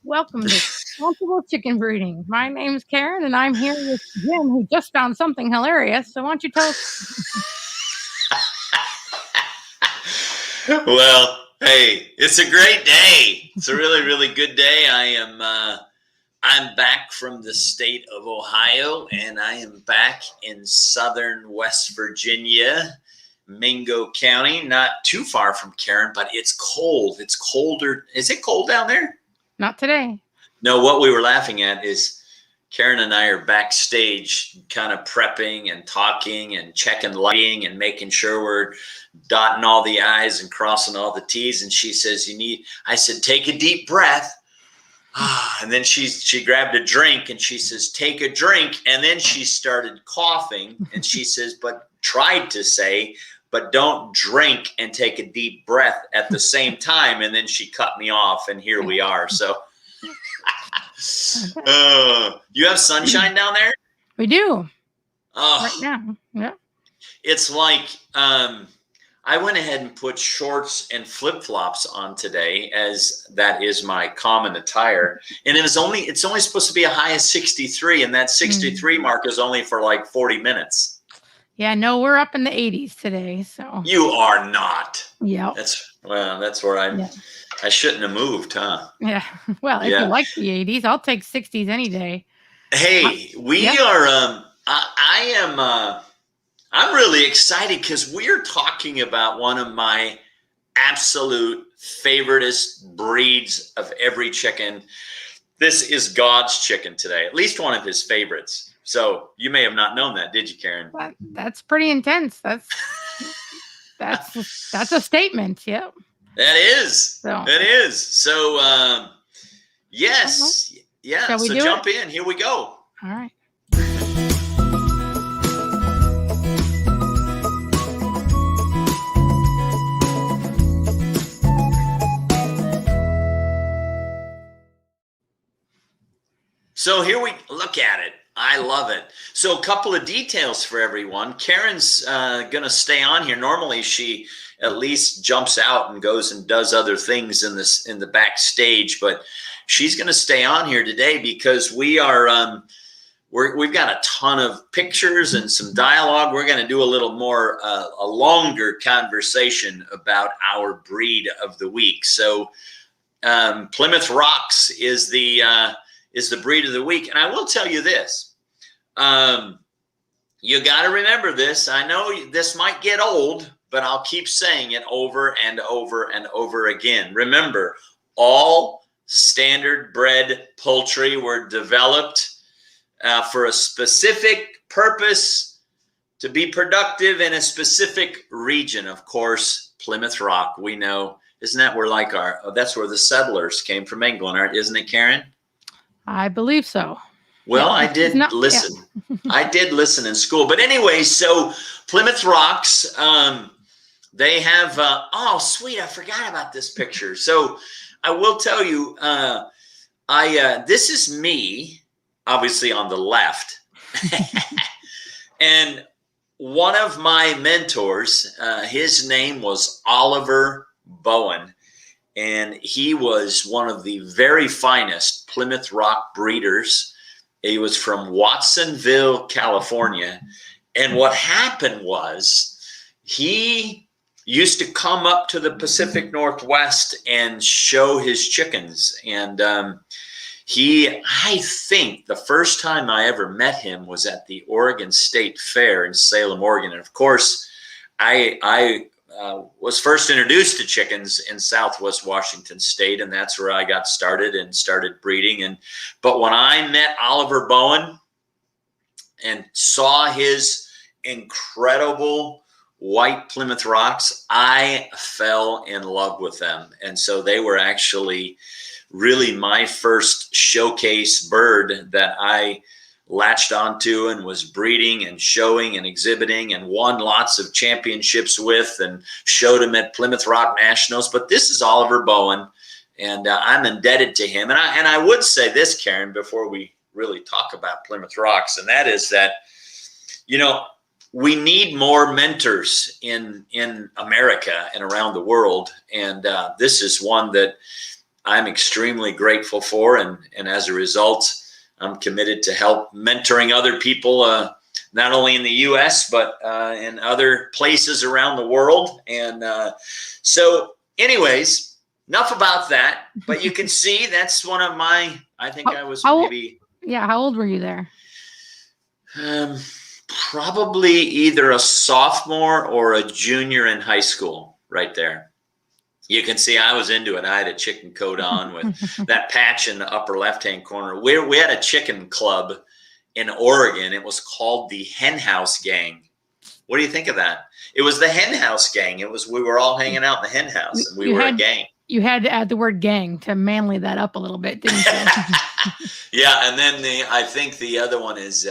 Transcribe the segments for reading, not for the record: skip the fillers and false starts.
Welcome to Responsible Chicken Breeding. My name's Karen, and I'm here with Jim, who just found something hilarious. So, why don't you tell us? Well, hey, it's a great day. It's a really, really good day. I'm back from the state of Ohio, and I am back in southern West Virginia, Mingo County, not too far from Karen, but it's cold. It's colder. Is it cold down there? Not today. No, what we were laughing at is Karen and I are backstage kind of prepping and talking and checking lighting and making sure we're dotting all the I's and crossing all the T's. And she says, I said, take a deep breath. And then she grabbed a drink and she says, take a drink. And then she started coughing and she says, tried to say, but don't drink and take a deep breath at the same time. And then she cut me off and here we are. So you have sunshine down there? We do. Oh, right now. Yeah. It's like I went ahead and put shorts and flip-flops on today, as that is my common attire. And it's only supposed to be a high of 63, and that 63 mark is only for like 40 minutes. Yeah, no, we're up in the 80s today. So you are not. Yeah. That's where I shouldn't have moved, huh? Yeah. Well, if you like the 80s, I'll take 60s any day. Hey, we are. I'm really excited because we're talking about one of my absolute favoriteest breeds of every chicken. This is God's chicken today, at least one of his favorites. So you may have not known that, did you, Karen? That's pretty intense. That's a statement. Yeah. That is. It is. So, yes. Yeah. Shall we so jump in. Here we go. All right. So here we look at it. I love it. So a couple of details for everyone. Karen's going to stay on here. Normally she at least jumps out and goes and does other things in the backstage, but she's going to stay on here today because we are we've got a ton of pictures and some dialogue. We're going to do a little more a longer conversation about our breed of the week. So Plymouth Rocks is the breed of the week. And I will tell you this, you got to remember this. I know this might get old, but I'll keep saying it over and over and over again. Remember, all standard bred poultry were developed for a specific purpose to be productive in a specific region. Of course, Plymouth Rock, we know, isn't that where that's where the settlers came from England, isn't it, Karen? I believe so. Well, I did listen. I did listen in school. But anyway, so Plymouth Rocks, they have, oh, sweet, I forgot about this picture. So I will tell you, this is me, obviously on the left. And one of my mentors, his name was Oliver Bowen. And he was one of the very finest Plymouth Rock breeders. He was from Watsonville, California. And what happened was he used to come up to the Pacific Northwest and show his chickens. And I think the first time I ever met him was at the Oregon State Fair in Salem, Oregon. And of course, I was first introduced to chickens in Southwest Washington State, and that's where I got started and started breeding. But when I met Oliver Bowen and saw his incredible white Plymouth Rocks, I fell in love with them. And so they were actually really my first showcase bird that I latched onto and was breeding and showing and exhibiting and won lots of championships with and showed him at Plymouth Rock Nationals. But this is Oliver Bowen, and I'm indebted to him. And I would say this, Karen, before we really talk about Plymouth Rocks, and that is that, we need more mentors in America and around the world. And this is one that I'm extremely grateful for. And as a result, I'm committed to help mentoring other people, not only in the U.S., but in other places around the world. And so anyways, enough about that. But you can see that's one of my, I think I was maybe. Yeah, how old were you there? Probably either a sophomore or a junior in high school right there. You can see I was into it. I had a chicken coat on with that patch in the upper left-hand corner. We had a chicken club in Oregon. It was called the Hen House Gang. What do you think of that? It was the Hen House Gang. We were all hanging out in the hen house, and we were a gang. You had to add the word gang to manly that up a little bit, didn't you? Yeah, and then I think the other one is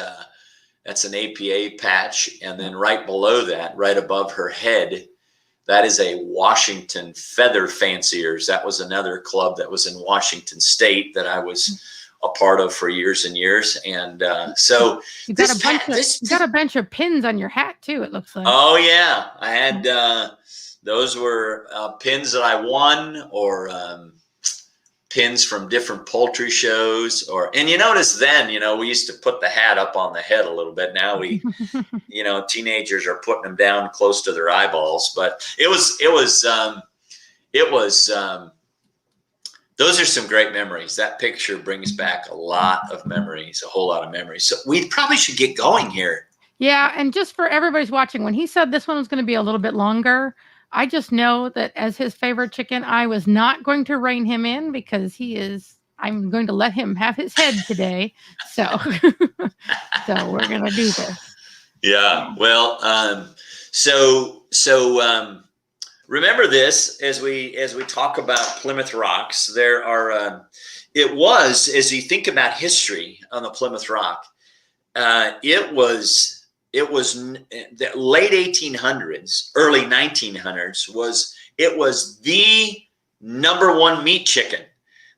that's an APA patch, and then right below that, right above her head, that is a Washington Feather Fanciers. That was another club that was in Washington State that I was a part of for years and years. And so you got a bunch of pins on your hat too, it looks like. Oh yeah, I had those were pins that I won, or pins from different poultry shows. And you notice then, we used to put the hat up on the head a little bit. Now we, teenagers are putting them down close to their eyeballs. But it was those are some great memories. That picture brings back a lot of memories, a whole lot of memories. So we probably should get going here. Yeah, and just for everybody's watching, when he said this one was going to be a little bit longer, I just know that as his favorite chicken, I was not going to rein him in because I'm going to let him have his head today. So, so we're going to do this. Yeah. Well, remember this as we talk about Plymouth Rocks. There are, it was, as you think about history on the Plymouth Rock, it was the late 1800s, early 1900s it was the #1 meat chicken.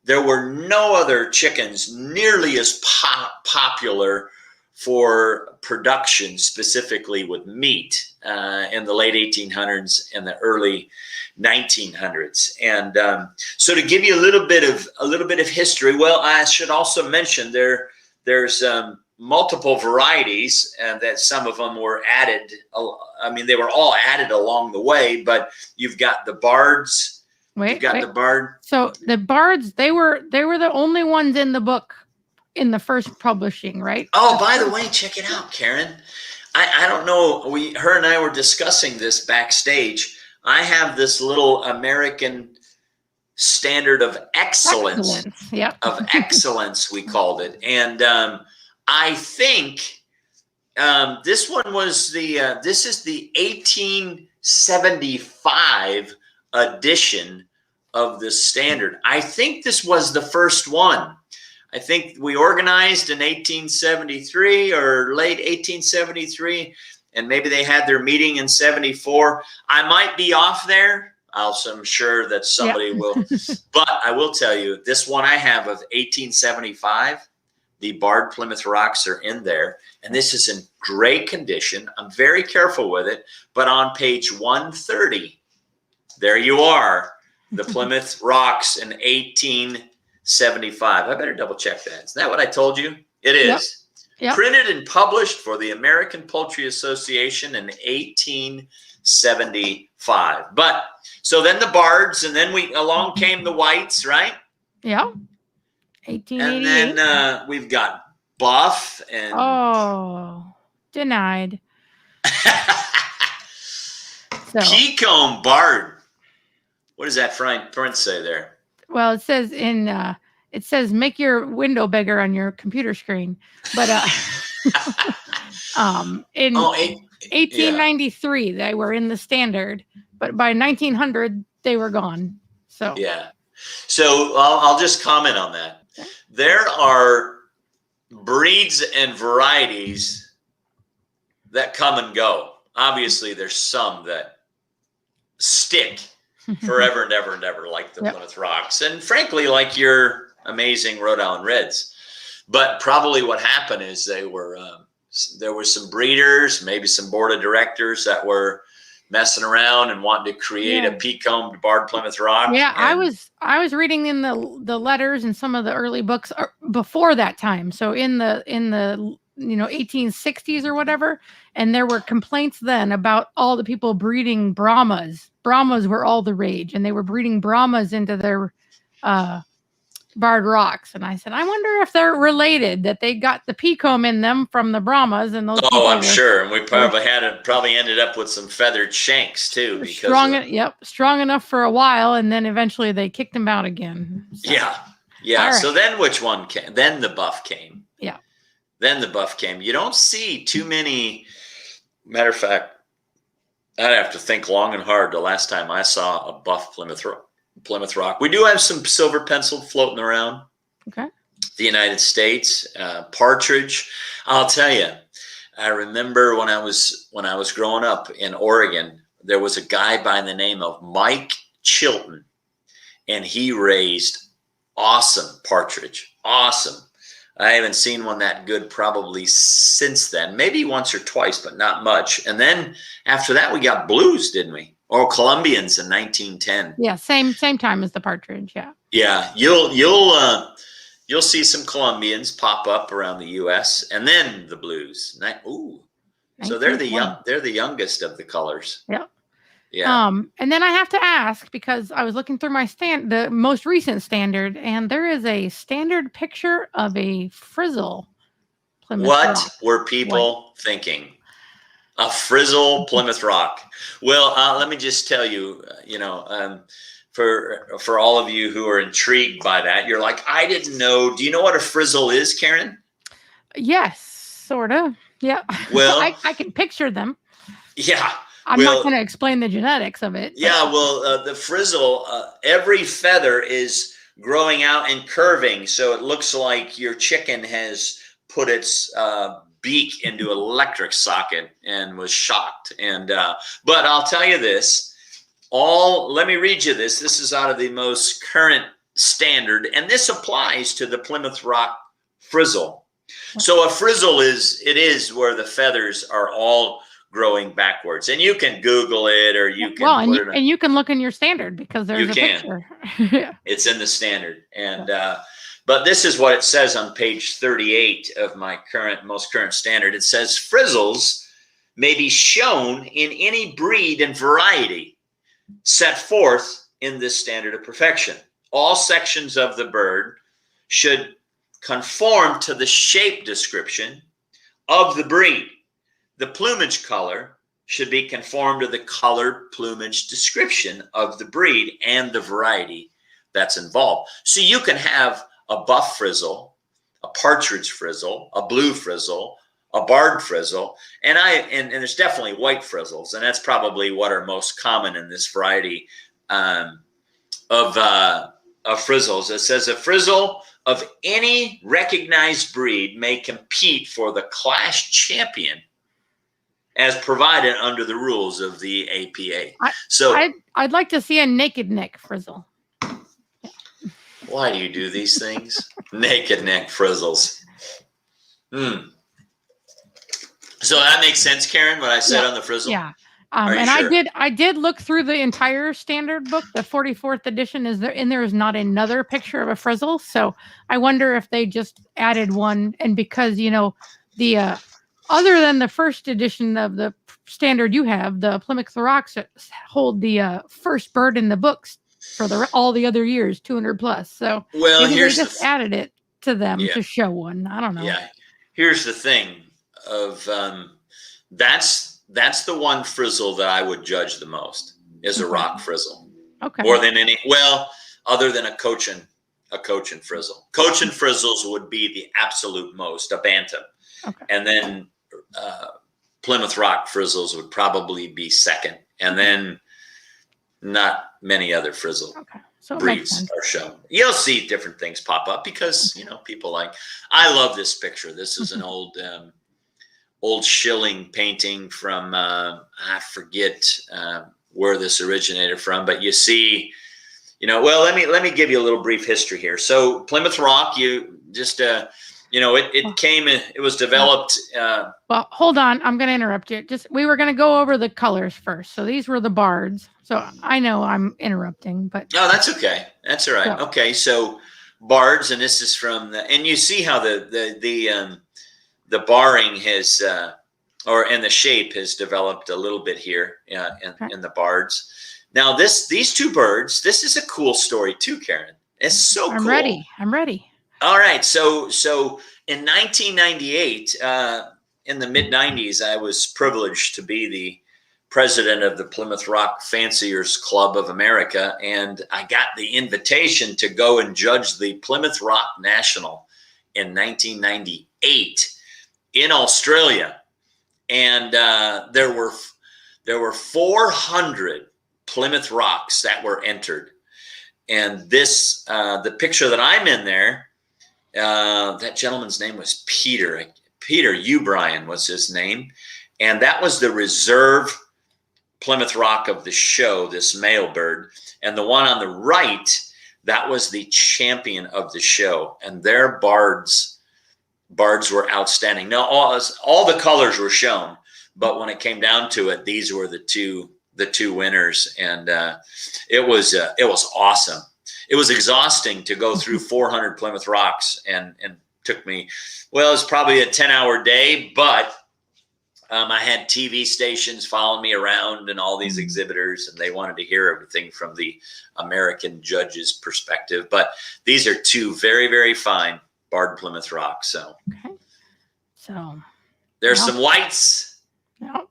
There were no other chickens nearly as popular for production, specifically with meat, in the late 1800s and the early 1900s. And so to give you a little bit of history, well, I should also mention there's multiple varieties, and that some of them were added. I mean, they were all added along the way, but you've got the Bards. The Bard. So the Bards, they were the only ones in the book in the first publishing, right? Oh, by the way, check it out, Karen. I don't know. Her and I were discussing this backstage. I have this little American Standard of Excellence. Yep. Of Excellence, we called it. And I think this one was this is the 1875 edition of the standard. I think this was the first one. I think we organized in 1873 or late 1873, and maybe they had their meeting in 74. I might be off there. I'm sure that somebody will. But I will tell you, this one I have of 1875, the Bard Plymouth Rocks are in there. And this is in great condition. I'm very careful with it. But on page 130, there you are, the Plymouth Rocks in 1875. I better double check that. Isn't that what I told you? It is. Yep. Printed and published for the American Poultry Association in 1875. But so then the Bards, and then along came the Whites, right? Yeah. 1888. And then we've got Buff and denied. Peacomb Bard. What does that print say there? Well, it says make your window bigger on your computer screen. But in 1893 they were in the standard, but by 1900 they were gone. So yeah. So I'll just comment on that. Okay. There are breeds and varieties that come and go. Obviously, there's some that stick forever and ever and ever, like the Plymouth Rocks, and frankly, like your amazing Rhode Island Reds. But probably what happened is there were some breeders, maybe some board of directors that were messing around and wanting to create a pea-combed barred Plymouth Rock. Yeah, And I was reading in the letters and some of the early books before that time. So in the 1860s or whatever, and there were complaints then about all the people breeding Brahmas. Brahmas were all the rage, and they were breeding Brahmas into their barred rocks. And I said, I wonder if they're related, that they got the peacomb in them from the Brahmas, and those people I'm sure. And we probably ended up with some feathered shanks too. Because strong enough for a while, and then eventually they kicked them out again. So. Yeah. Right. So then which one came? Then the buff came. Yeah. Then the buff came. You don't see too many. Matter of fact, I'd have to think long and hard the last time I saw a buff Plymouth Rock. We do have some silver pencil floating around. Okay. The United States, partridge. I'll tell you, I remember when I was growing up in Oregon, there was a guy by the name of Mike Chilton, and he raised awesome partridge. Awesome. I haven't seen one that good probably since then. Maybe once or twice, but not much. And then after that, we got blues, didn't we? Or Colombians in 1910. Yeah, same time as the partridge. Yeah. Yeah, you'll see some Colombians pop up around the U.S. and then the blues. So they're the youngest of the colors. Yeah. Yeah. And then I have to ask, because I was looking through the most recent standard, and there is a standard picture of a frizzle Plymouth Rock. What were people thinking? A frizzle Plymouth Rock. Well, let me just tell you, for all of you who are intrigued by that, you're like, I didn't know. Do you know what a frizzle is, Karen? Yes, sort of. Yeah. Well, I can picture them. Yeah. I'm not going to explain the genetics of it. Yeah, well, the frizzle, every feather is growing out and curving, so it looks like your chicken has put its beak into an electric socket and was shocked. And but I'll tell you this, let me read you this. This is out of the most current standard, and this applies to the Plymouth Rock frizzle. So a frizzle is where the feathers are all growing backwards, and you can Google it, or you can and you can look in your standard, because there's a picture. Yeah. It's in the standard, and but this is what it says on page 38 of my most current standard. It says frizzles may be shown in any breed and variety set forth in this standard of perfection. All sections of the bird should conform to the shape description of the breed. The plumage color should be conformed to the color plumage description of the breed and the variety that's involved. So you can have a buff frizzle, a partridge frizzle, a blue frizzle, a barred frizzle, and there's definitely white frizzles, and that's probably what are most common in this variety of frizzles. It says a frizzle of any recognized breed may compete for the class champion as provided under the rules of the APA. I'd like to see a naked neck frizzle. Why do you do these things? Naked neck frizzles. So that makes sense, Karen, what I said on the frizzle? Yeah. And sure? I did look through the entire standard book. The 44th edition is there, and there is not another picture of a frizzle. So I wonder if they just added one, and because the other than the first edition of the standard you have, the Plymouth Rocks hold the first bird in the books for all the other years, 200 plus. So maybe they just added it to them to show one. I don't know. Yeah. Here's the thing of that's the one frizzle that I would judge the most is a rock frizzle. Okay. More than other than a cochin frizzle. Cochin frizzles would be the absolute most, a bantam. Okay. And then Plymouth Rock frizzles would probably be second, and then not many other frizzle breeds are shown. You'll see different things pop up because people I love this picture. This is an old shilling painting from I forget where this originated from, but you see, let me give you a little brief history here. So Plymouth Rock, you just You know, it came in, it was developed. Well, hold on. I'm going to interrupt you. We were going to go over the colors first. So these were the bards. So I know I'm interrupting, but. Oh, that's okay. That's all right. So. Okay. So bards, and this is from and you see how the barring has, and the shape has developed a little bit here in the bards. Now these two birds, this is a cool story too, Karen. It's so cool. I'm ready. All right. So in 1998, in the mid 90s, I was privileged to be the president of the Plymouth Rock Fanciers Club of America. And I got the invitation to go and judge the Plymouth Rock National in 1998 in Australia. And there were 400 Plymouth Rocks that were entered. And this, the picture that I'm in there, that gentleman's name was Peter O'Brien was his name. And that was the reserve Plymouth Rock of the show, this male bird. And the one on the right, that was the champion of the show. And their bards were outstanding. Now, all the colors were shown, but when it came down to it, these were the two winners. And it was awesome. It was exhausting to go through 400 Plymouth Rocks, and took me, well, it was probably a 10-hour day, but I had TV stations following me around and all these exhibitors, and they wanted to hear everything from the American judge's perspective. But these are two very, very fine barred Plymouth Rocks. So, okay. So there's some whites. Yeah.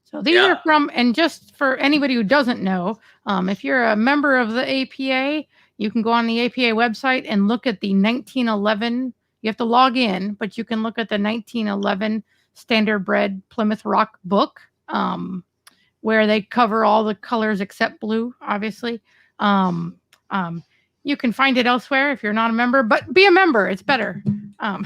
So these are from, and just for anybody who doesn't know, if you're a member of the APA, you can go on the APA website and look at the 1911. You have to log in, but you can look at the 1911 Standardbred Plymouth Rock book, where they cover all the colors except blue, obviously. You can find it elsewhere if you're not a member, but be a member. It's better. I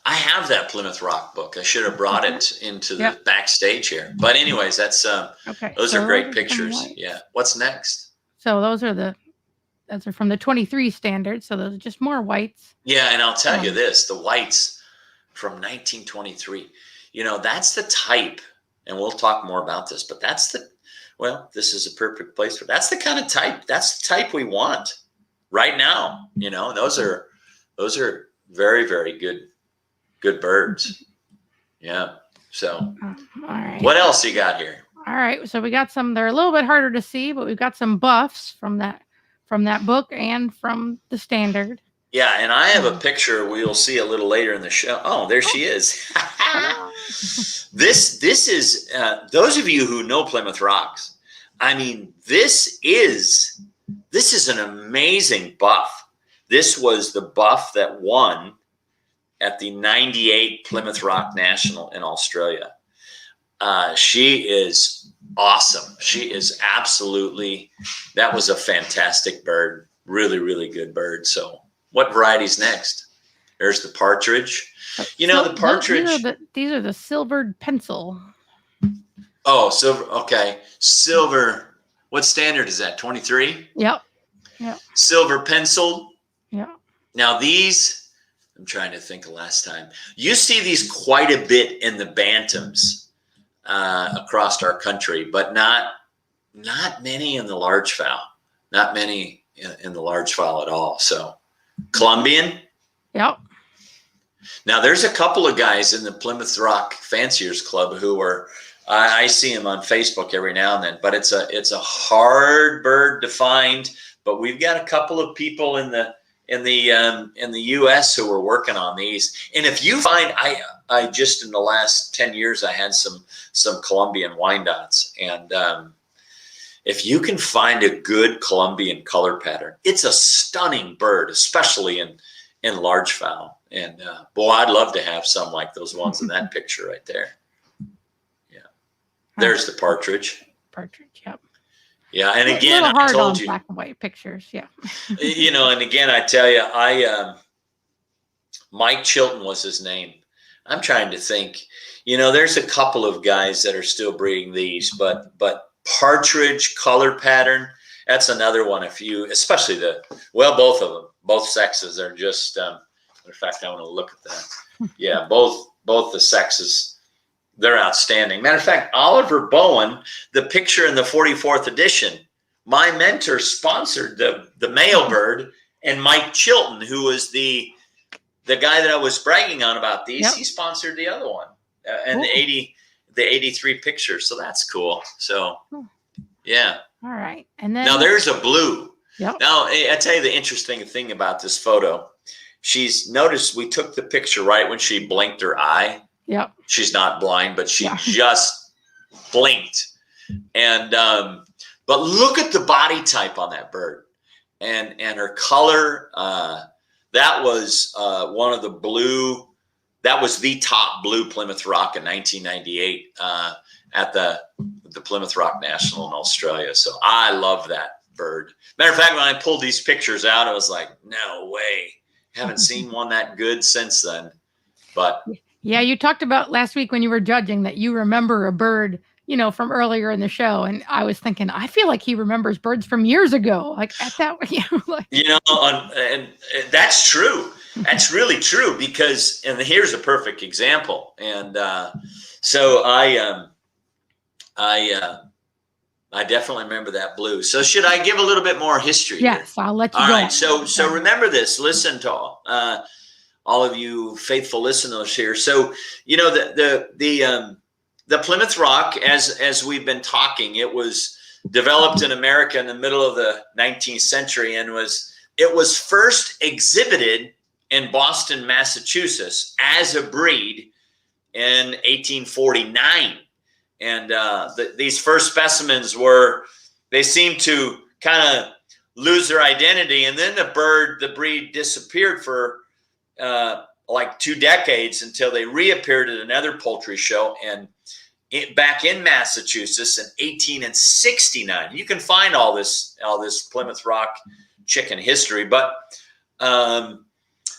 have that Plymouth Rock book. I should have brought it into the backstage here. But anyways, that's okay. Those are great pictures. Yeah. What's next? So those are from the 23 standard. So those are just more whites. Yeah, and I'll tell you this, the whites from 1923, that's the type, and we'll talk more about this, but this is a perfect place for, that's the kind of type, that's the type we want right now. Those are very, very good birds. Yeah. So all right. What else you got here? All right. So we got some, they're a little bit harder to see, but we've got some buffs from that book and from the standard. Yeah, and I have a picture we'll see a little later in the show. Oh, there she is. This is those of you who know Plymouth Rocks. I mean, this is an amazing buff. This was the buff that won at the 98 Plymouth Rock National in Australia. She is awesome. She is absolutely, that was a fantastic bird. Really, really good bird. So what variety's next? There's the partridge. The partridge. These are the silvered pencil. Oh, silver. Okay. Silver. What standard is that? 23? Yep. Silver pencil. Yeah. Now these, I'm trying to think of last time. You see these quite a bit in the bantams across our country, but not many in the large fowl. Not many in the large fowl at all. So Colombian. Yep. Now there's a couple of guys in the Plymouth Rock Fanciers Club who are, I see them on Facebook every now and then, but it's a hard bird to find. But we've got a couple of people in the U.S. who are working on these. And if you find, I just in the last 10 years I had some Colombian Wyandottes, and if you can find a good Colombian color pattern, it's a stunning bird, especially in large fowl. And boy, I'd love to have some like those ones in that picture right there. Yeah, there's the partridge. Partridge, yep. Yeah, and again, a little hard I told on you, black and white pictures. Yeah. And again, I tell you, Mike Chilton was his name. I'm trying to think. There's a couple of guys that are still breeding these, but partridge color pattern, that's another one. Especially both of them, both sexes are just In fact, I want to look at that. Yeah, both the sexes, they're outstanding. Matter of fact, Oliver Bowen, the picture in the 44th edition, my mentor sponsored the male bird, and Mike Chilton, who was the guy that I was bragging on about these, he sponsored the other one, and the 83 picture. So that's cool. So yeah. All right. And then now there's a blue. Yep. Now I tell you the interesting thing about this photo. She's noticed we took the picture right when she blinked her eye. Yep. She's not blind, but she just blinked. And but look at the body type on that bird, and her color. That was one of the blue. That was the top blue Plymouth Rock in 1998 at the Plymouth Rock National in Australia. So I love that bird. Matter of fact, when I pulled these pictures out, I was like, no way. Haven't seen one that good since then. But yeah, you talked about last week when you were judging that you remember a bird, you know, from earlier in the show. And I was thinking, I feel like he remembers birds from years ago. Like at that, you know, like, you know, and that's true. That's really true because, and here's a perfect example. And so I definitely remember that blue. So should I give a little bit more history? Yes, I'll let you all go. All right. So remember this. Listen to all of you faithful listeners here. So you know the Plymouth Rock, as we've been talking, it was developed in America in the middle of the 19th century, and it was first exhibited in Boston, Massachusetts, as a breed in 1849. And these first specimens they seemed to kind of lose their identity. And then the breed disappeared for like 2 decades until they reappeared at another poultry show and back in Massachusetts in 1869. You can find all this Plymouth Rock chicken history, but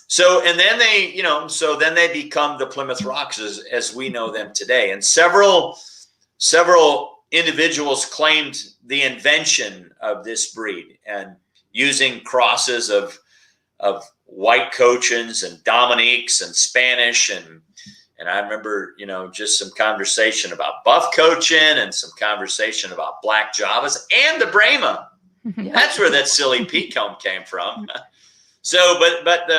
so then they become the Plymouth Rocks as we know them today. And several individuals claimed the invention of this breed, and using crosses of white Cochins and Dominiques and Spanish, and I remember, you know, just some conversation about buff Cochin and some conversation about black Javas and the Brahma. Yeah. That's where that silly peacocke came from. So, but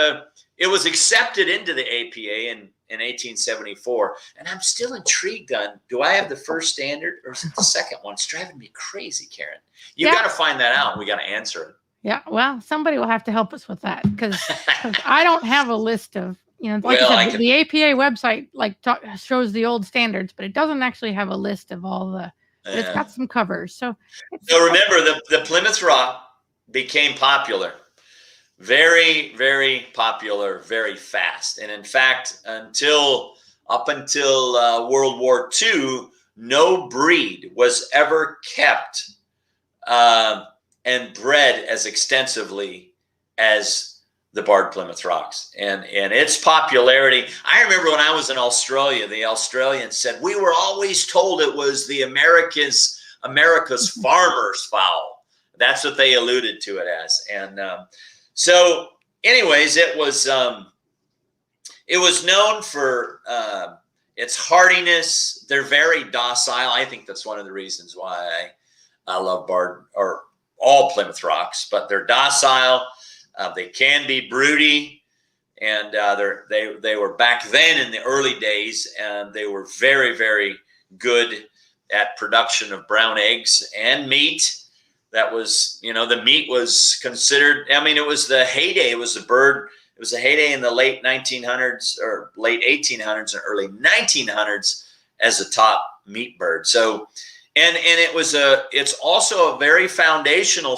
it was accepted into the APA in 1874, and I'm still intrigued on, do I have the first standard or is it the second one? It's driving me crazy, Karen. You got to find that out. We got to answer it. Yeah, well, somebody will have to help us with that because I don't have a list of, you know, like I said, the APA website shows the old standards, but it doesn't actually have a list of all the. It's got some covers. So remember, the Plymouth Rock became popular. Very, very popular, very fast. And in fact, up until World War II, no breed was ever kept and bred as extensively as the Barred Plymouth Rocks. And its popularity, I remember when I was in Australia, the Australians said, we were always told it was the America's farmer's fowl. That's what they alluded to it as. And so anyways, it was known for its hardiness. They're very docile. I think that's one of the reasons why I love Barred or all Plymouth Rocks, but they're docile. They can be broody, and they were back then in the early days, and they were very, very good at production of brown eggs and meat. That was, you know, the meat was considered, I mean, it was the heyday. It was a heyday in the late 1900s or late 1800s and early 1900s as a top meat bird. So, and it's also a very foundational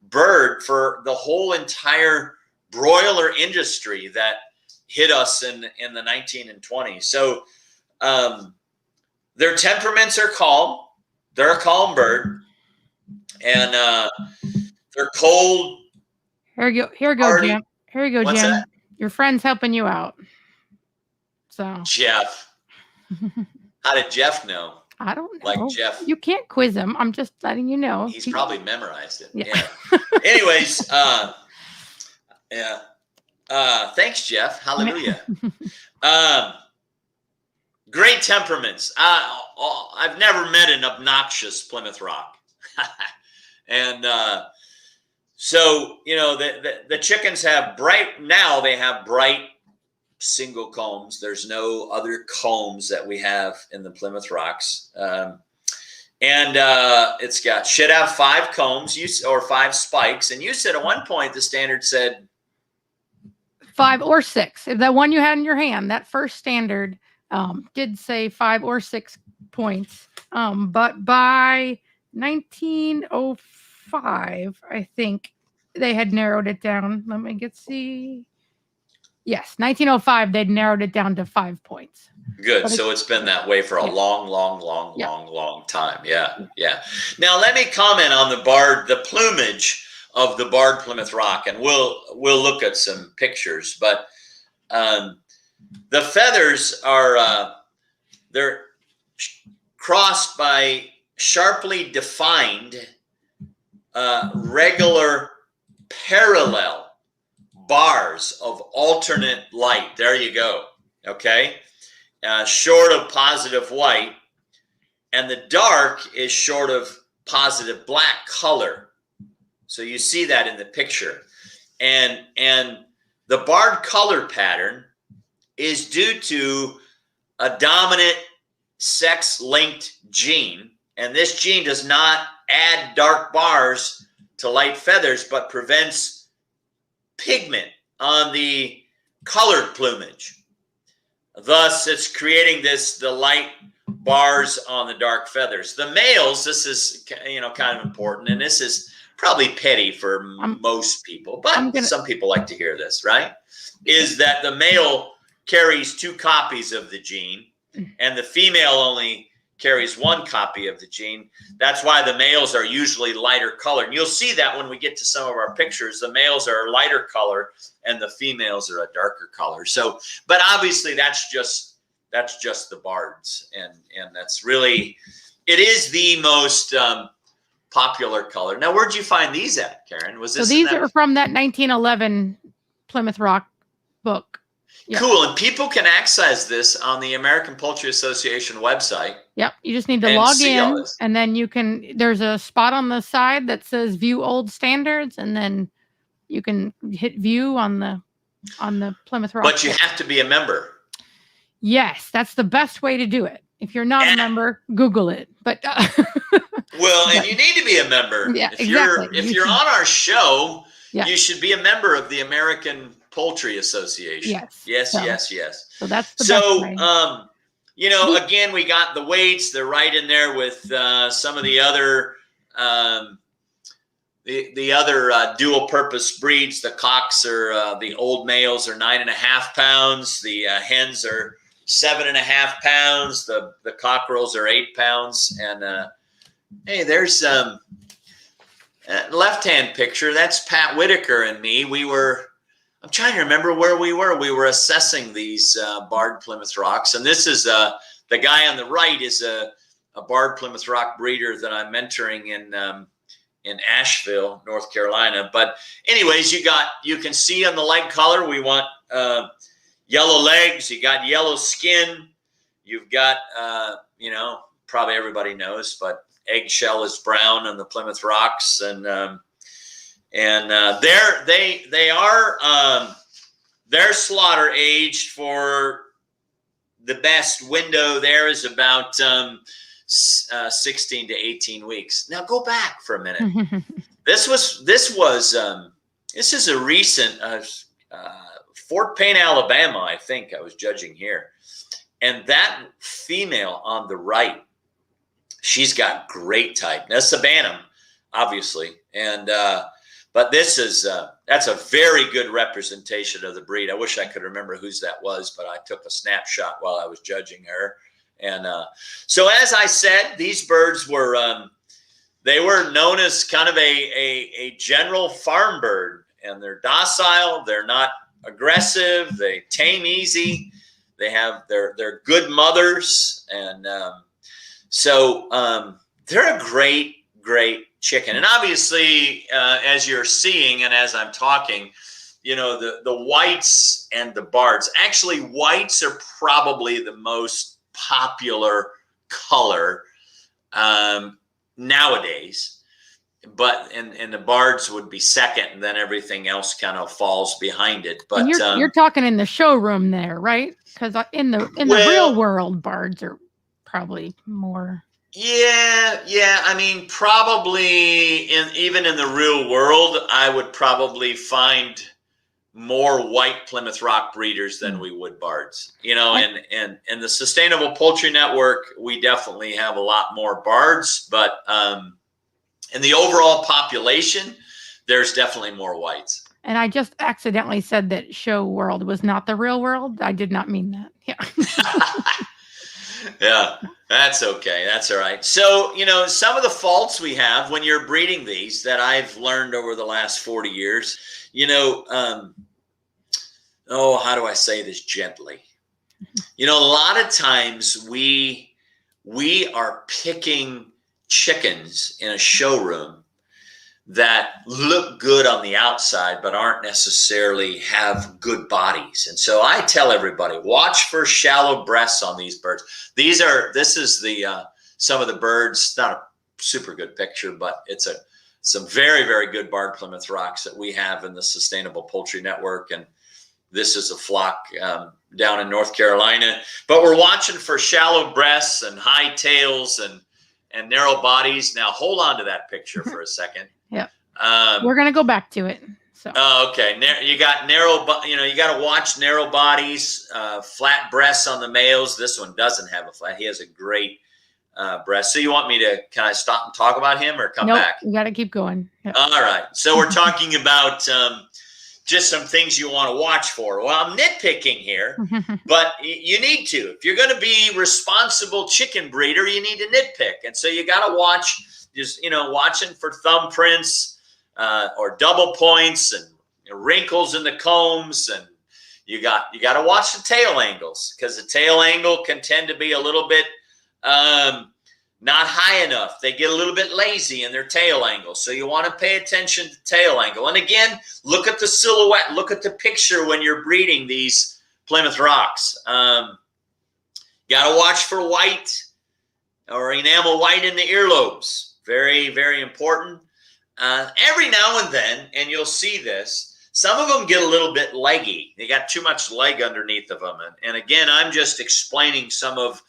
bird for the whole entire broiler industry that hit us in the 1920s. So, their temperaments are calm. They're a calm bird. And they're cold. Here you go, Jim. Here you go, What's Jim. That? Your friend's helping you out. So Jeff. How did Jeff know? I don't know. Like Jeff. You can't quiz him. I'm just letting you know. He's probably memorized it. Yeah. Anyways, yeah. Thanks, Jeff. Hallelujah. um, Great temperaments. I've never met an obnoxious Plymouth Rock. And so, you know, the chickens have they have bright single combs. There's no other combs that we have in the Plymouth Rocks. And should have 5 combs or 5 spikes. And you said at one point the standard said 5 or 6. If that one you had in your hand, that first standard did say 5 or 6 points. But by 1905, I think they had narrowed it down. Let me see. Yes, 1905, they'd narrowed it down to 5 points. Good. So it's been that way for a long time. Yeah. Now let me comment on the plumage of the barred Plymouth Rock, and we'll look at some pictures. But the feathers are they're crossed by sharply defined, regular, parallel bars of alternate light. There you go. Okay. Short of positive white, and the dark is short of positive black color. So you see that in the picture. And the barred color pattern is due to a dominant sex-linked gene. And this gene does not add dark bars to light feathers, but prevents pigment on the colored plumage. Thus, it's creating the light bars on the dark feathers. The males, this is, kind of important, and this is probably petty for most people, but some people like to hear this, right? Is that the male carries 2 copies of the gene, and the female only carries 1 copy of the gene. That's why the males are usually lighter color. And you'll see that when we get to some of our pictures. The males are a lighter color and the females are a darker color. So, but obviously that's just the bards. And that's really, it is the most popular color. Now, where'd you find these at, Karen? So these are from that 1911 Plymouth Rock book. Yep. Cool. And people can access this on the American Poultry Association website. Yep. You just need to log in, and then there's a spot on the side that says view old standards, and then you can hit view on the Plymouth Rock. But you have to be a member. Yes, that's the best way to do it. If you're not a member, Google it. But and you need to be a member. Yeah, if you're on our show, you should be a member of the American Poultry Association. Yes. So that's the best way. Again, we got the weights. They're right in there with some of the other dual purpose breeds. The cocks are the old males are 9.5 pounds. The hens are 7.5 pounds. The cockerels are 8 pounds. And hey, there's left-hand picture. That's Pat Whitaker and me. I'm trying to remember where we were. We were assessing these barred Plymouth Rocks. And this is the guy on the right is a barred Plymouth Rock breeder that I'm mentoring in Asheville, North Carolina. But anyways, you can see on the leg color, we want yellow legs. You got yellow skin. You've got, probably everybody knows, but eggshell is brown on the Plymouth Rocks. They're slaughter aged for the best window there is about 16 to 18 weeks. Now go back for a minute. This is a recent Fort Payne, Alabama. I think I was judging here, and that female on the right, she's got great type. That's a Bantam, obviously, and but this is that's a very good representation of the breed. I wish I could remember whose that was, but I took a snapshot while I was judging her. And so, as I said, these birds were they were known as kind of a general farm bird, and they're docile. They're not aggressive. They tame easy. They're good mothers, and so they're a great chicken. And obviously, as you're seeing and as I'm talking, the whites and the bards. Actually, whites are probably the most popular color nowadays. But and the bards would be second, and then everything else kind of falls behind it. But and you're talking in the showroom there, right? Because in the real world, bards are probably more. Yeah. I mean, probably even in the real world, I would probably find more white Plymouth Rock breeders than we would bards. And the Sustainable Poultry Network, we definitely have a lot more bards, but in the overall population, there's definitely more whites. And I just accidentally said that show world was not the real world. I did not mean that. Yeah. Yeah, that's okay. That's all right. So, some of the faults we have when you're breeding these that I've learned over the last 40 years, how do I say this gently? A lot of times we are picking chickens in a showroom that look good on the outside but aren't necessarily have good bodies. And so I tell everybody, watch for shallow breasts on these birds. This is the some of the birds, not a super good picture, but it's some very, very good barred Plymouth Rocks that we have in the Sustainable Poultry Network. And this is a flock down in North Carolina, but we're watching for shallow breasts and high tails and narrow bodies. Now hold on to that picture for a second. Yeah. We're going to go back to it. So. Okay. You got you got to watch narrow bodies, flat breasts on the males. This one doesn't have a flat. He has a great breast. So you want me to, can I stop and talk about him or come back? You got to keep going. Yep. All right. So we're talking about just some things you want to watch for. Well, I'm nitpicking here, but you need to. If you're going to be responsible chicken breeder, you need to nitpick. And so you got to watch, watching for thumbprints or double points and wrinkles in the combs. And you got to watch the tail angles, because the tail angle can tend to be a little bit not high enough. They get a little bit lazy in their tail angle. So you want to pay attention to tail angle. And again, look at the silhouette. Look at the picture when you're breeding these Plymouth Rocks. Got to watch for white or enamel white in the earlobes. Very, very important. Every now and then, and you'll see this, some of them get a little bit leggy. They got too much leg underneath of them. And again, I'm just explaining some of,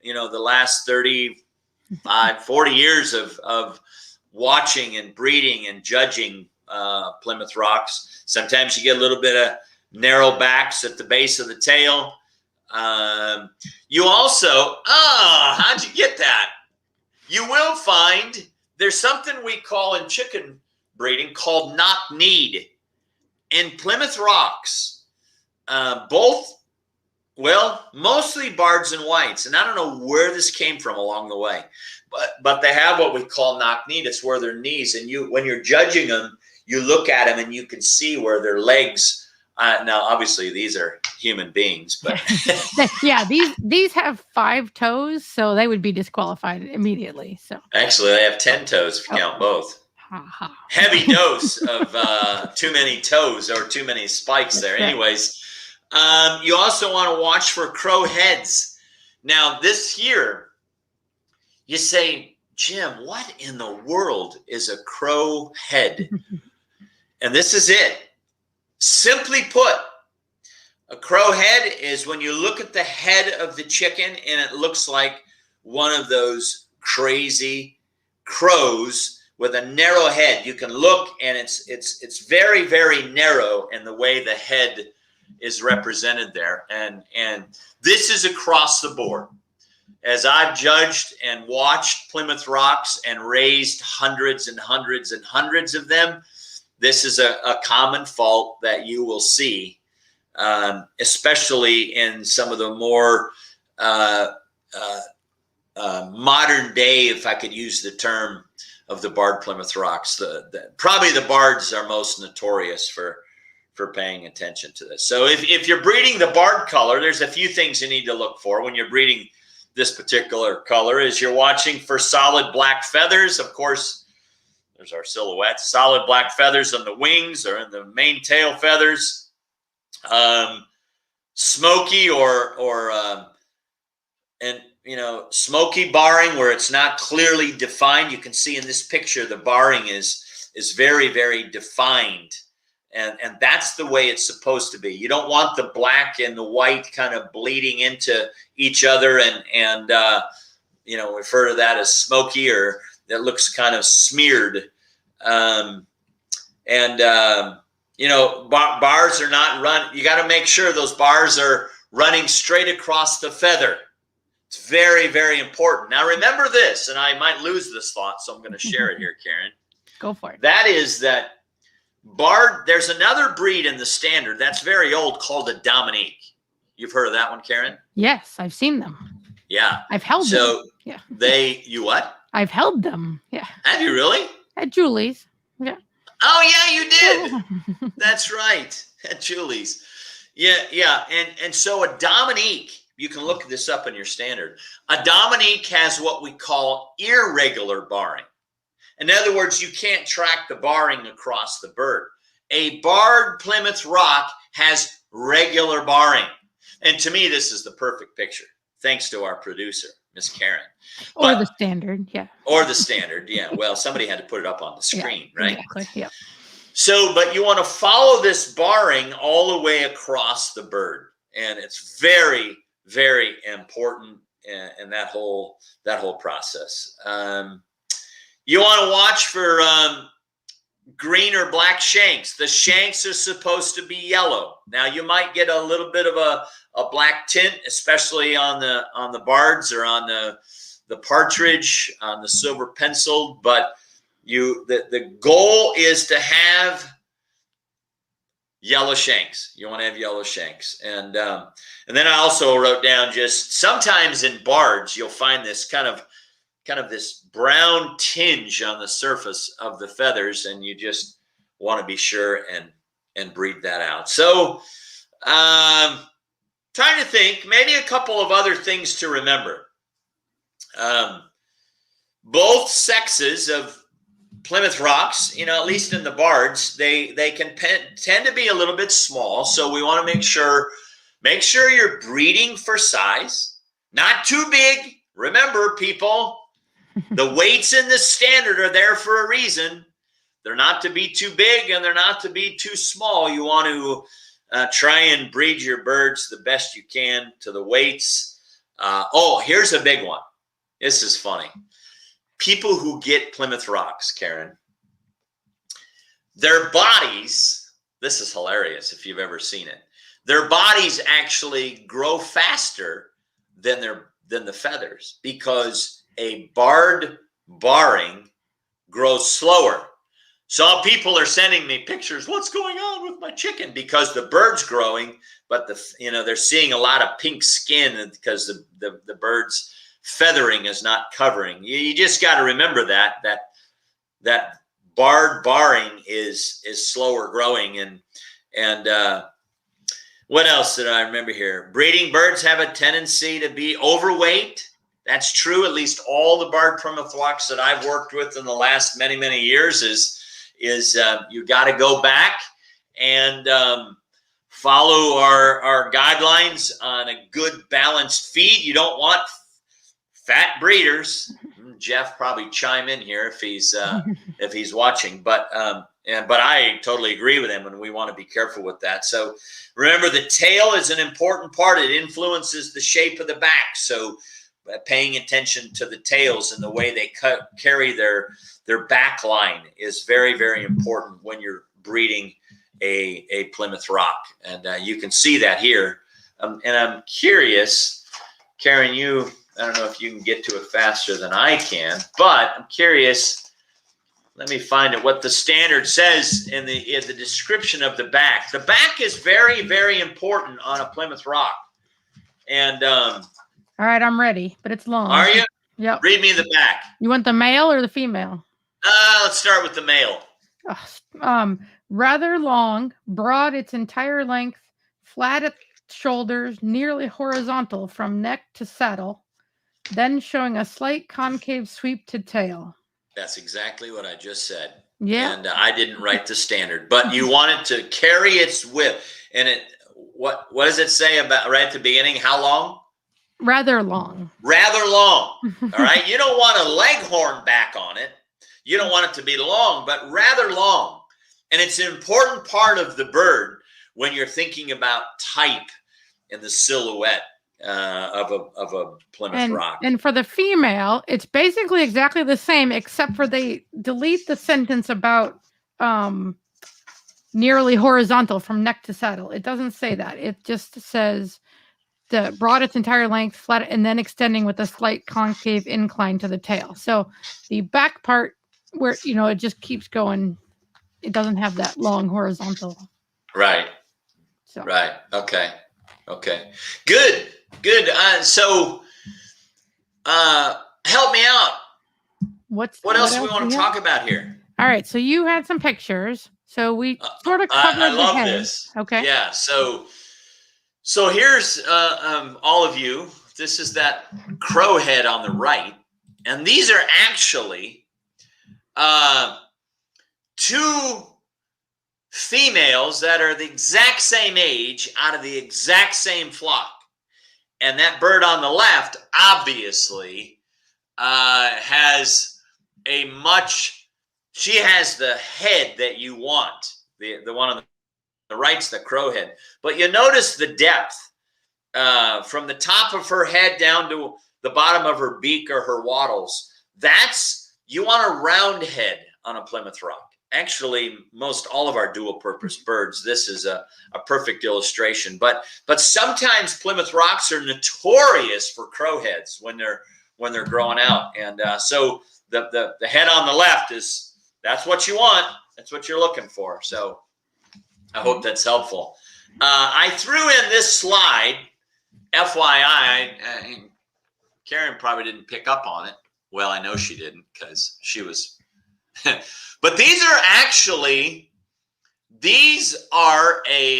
the last 40 years of watching and breeding and judging Plymouth Rocks. Sometimes you get a little bit of narrow backs at the base of the tail. You also, how'd you get that? You will find there's something we call in chicken breeding called knock-kneed. In Plymouth Rocks, mostly bards and whites, and I don't know where this came from along the way, but they have what we call knock-kneed. It's where their knees, and when you're judging them, you look at them and you can see where their legs. Now, obviously, these are human beings, but yeah, these have 5 toes, so they would be disqualified immediately. So actually, they have 10 toes if you count both. Heavy dose of too many toes or too many spikes there. Anyways, you also want to watch for crow heads. Now, this here, you say, Jim, what in the world is a crow head? And this is it. Simply put, a crow head is when you look at the head of the chicken and it looks like one of those crazy crows with a narrow head. You can look and it's very, very narrow in the way the head is represented there. And this is across the board. As I've judged and watched Plymouth Rocks and raised hundreds and hundreds and hundreds of them, this is a common fault that you will see, especially in some of the more modern day, if I could use the term, of the barred Plymouth Rocks. Probably the bards are most notorious for paying attention to this. So if you're breeding the barred color, there's a few things you need to look for when you're breeding this particular color. Is you're watching for solid black feathers. Of course, There's our silhouette. Solid black feathers on the wings or in the main tail feathers. Smoky smoky barring where it's not clearly defined. You can see in this picture the barring is very, very defined. And that's the way it's supposed to be. You don't want the black and the white kind of bleeding into each other and refer to that as smoky, or that looks kind of smeared. Bars are not run. You got to make sure those bars are running straight across the feather. It's very, very important. Now, remember this, and I might lose this thought, so I'm going to share it here, Karen. Go for it. That is that there's another breed in the standard that's very old called a Dominique. You've heard of that one, Karen? Yes, I've seen them. Yeah. I've held them. So yeah. You what? I've held them. Yeah. Have you really? At Julie's. Yeah. Oh, yeah, you did. That's right. At Julie's. Yeah. And so a Dominique, you can look this up in your standard. A Dominique has what we call irregular barring. In other words, you can't track the barring across the bird. A barred Plymouth Rock has regular barring. And to me, this is the perfect picture, thanks to our producer, Miss Karen. Or the standard, yeah. Or the standard, yeah. Well, somebody had to put it up on the screen, right? Exactly, yeah. So, but you want to follow this barring all the way across the bird. And it's very, very important in that whole process. You want to watch for green or black shanks. The shanks are supposed to be yellow. Now, you might get a little bit of a black tint, especially on the bards or on the partridge, on the silver penciled. But the goal is to have yellow shanks. You want to have yellow shanks. And then I also wrote down, just sometimes in bards, you'll find this kind of this brown tinge on the surface of the feathers, and you just want to be sure and breed that out. So trying to think, maybe a couple of other things to remember. Both sexes of Plymouth Rocks, at least in the bards, they can tend to be a little bit small. So we want to make sure you're breeding for size, not too big. Remember, people, the weights in the standard are there for a reason. They're not to be too big and they're not to be too small. You want to try and breed your birds the best you can to the weights. Here's a big one. This is funny. People who get Plymouth Rocks, Karen, their bodies, this is hilarious if you've ever seen it, their bodies actually grow faster than the feathers, because a barred barring grows slower. So people are sending me pictures. What's going on with my chicken? Because the bird's growing, but they're seeing a lot of pink skin because the bird's feathering is not covering. You just got to remember that barred barring is slower growing. And what else did I remember here? Breeding birds have a tendency to be overweight. That's true. At least all the barred Plymouth Rocks that I've worked with in the last many, many years is you got to go back and follow our guidelines on a good balanced feed. You don't want fat breeders. Jeff probably chime in here if he's watching, but I totally agree with him, and we want to be careful with that. So remember, the tail is an important part. It influences the shape of the back. So paying attention to the tails and the way they carry their back line is very, very important when you're breeding a Plymouth Rock. And you can see that here. And I'm curious, Karen, I don't know if you can get to it faster than I can, but I'm curious. Let me find it. What the standard says in the description of the back. The back is very, very important on a Plymouth Rock. And all right, I'm ready, but it's long. Are you? Yep. Read me the back. You want the male or the female? Let's start with the male. Rather long, broad its entire length, flat at shoulders, nearly horizontal from neck to saddle, then showing a slight concave sweep to tail. That's exactly what I just said. Yeah, And I didn't write the standard, but you want it to carry its width. And what does it say about right at the beginning? How long? rather long. Rather long. All right. You don't want a leghorn back on it. You don't want it to be long, but rather long. And it's an important part of the bird when you're thinking about type and the silhouette of a Plymouth Rock. And for the female, it's basically exactly the same, except for they delete the sentence about nearly horizontal from neck to saddle. It doesn't say that. It just says the broad its entire length, flat, and then extending with a slight concave incline to the tail. So the back part where it just keeps going, it doesn't have that long horizontal. Right. So Right. Okay. Okay. Good. Good. So help me out. What else do we want to talk about here? All right. So you had some pictures. So we sort of covered I love the head. this. Okay. Yeah. So here's all of you. This is that crow head on the right, and these are actually two females that are the exact same age out of the exact same flock. And that bird on the left obviously has she has the head that you want. The one on the right's the crow head. But you notice the depth from the top of her head down to the bottom of her beak or her wattles. You want a round head on a Plymouth Rock. Actually, most all of our dual-purpose birds, this is a perfect illustration. But sometimes Plymouth Rocks are notorious for crow heads when they're growing out. And so the head on the left that's what you want. That's what you're looking for. So I hope that's helpful. I threw in this slide, FYI. Karen probably didn't pick up on it. Well, I know she didn't because she was. But these are a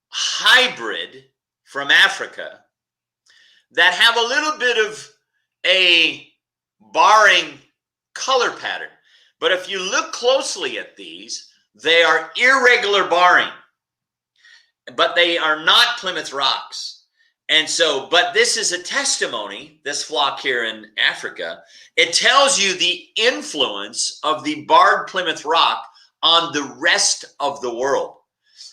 hybrid from Africa that have a little bit of a barring color pattern. But if you look closely at these, they are irregular barring, but they are not Plymouth Rocks. And so, but this is a testimony, this flock here in Africa. It tells you the influence of the barred Plymouth Rock on the rest of the world.